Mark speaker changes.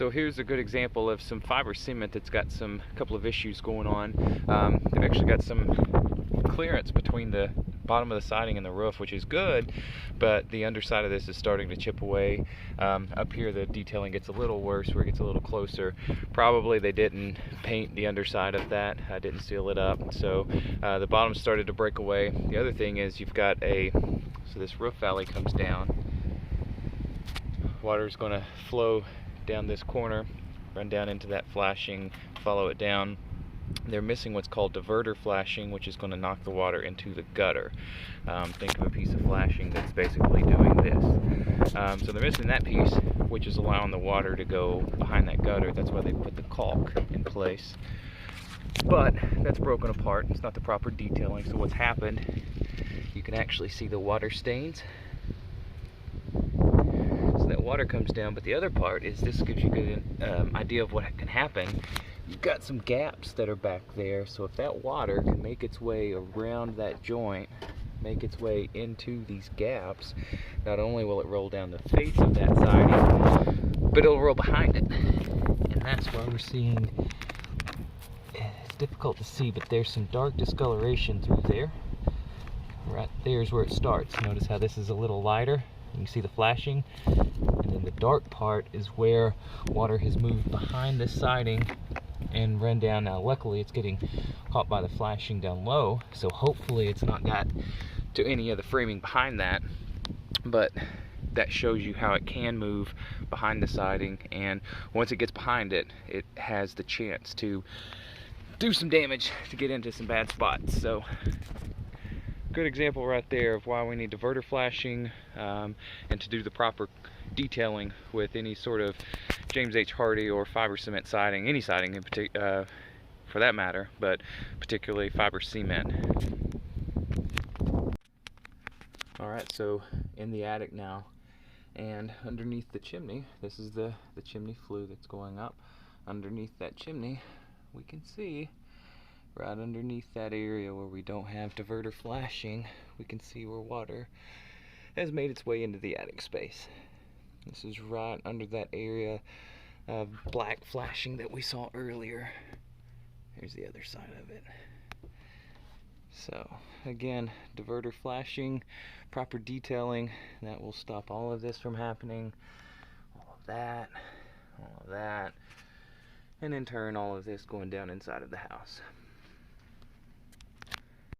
Speaker 1: So here's a good example of some fiber cement that's got a couple of issues going on. They've actually got some clearance between the bottom of the siding and the roof, which is good, but the underside of this is starting to chip away. Up here the detailing gets a little worse where it gets a little closer. Probably they didn't paint the underside of that, didn't seal it up, so the bottom started to break away. The other thing is you've got so this roof valley comes down. Water is going to flow down this corner, run down into that flashing, follow it down. They're missing what's called diverter flashing, which is going to knock the water into the gutter. Think of a piece of flashing that's basically doing this. So they're missing that piece, which is allowing the water to go behind that gutter. That's why they put the caulk in place. But that's broken apart. It's not the proper detailing. So what's happened, you can actually see the water stains. So that water comes down, but the other part is this gives you a good idea of what can happen. You've got some gaps that are back there, so if that water can make its way around that joint, make its way into these gaps, not only will it roll down the face of that siding, but it'll roll behind it. And that's why we're seeing, it's difficult to see, but there's some dark discoloration through there. Right there's where it starts. Notice how this is a little lighter. You can see the flashing. And then the dark part is where water has moved behind this siding and run down. Now luckily it's getting caught by the flashing down low, so hopefully it's not got to any of the framing behind that, but that shows you how it can move behind the siding, and once it gets behind it, it has the chance to do some damage, to get into some bad spots. So good example right there of why we need diverter flashing, and to do the proper detailing with any sort of James H. Hardy or fiber cement siding, any siding in particular, for that matter, but particularly fiber cement. Alright, so in the attic now, and underneath the chimney, this is the chimney flue that's going up. Underneath that chimney, we can see right underneath that area where we don't have diverter flashing, we can see where water has made its way into the attic space. This is right under that area of black flashing that we saw earlier. Here's the other side of it. So again, diverter flashing, proper detailing, that will stop all of this from happening. All of that, and in turn all of this going down inside of the house.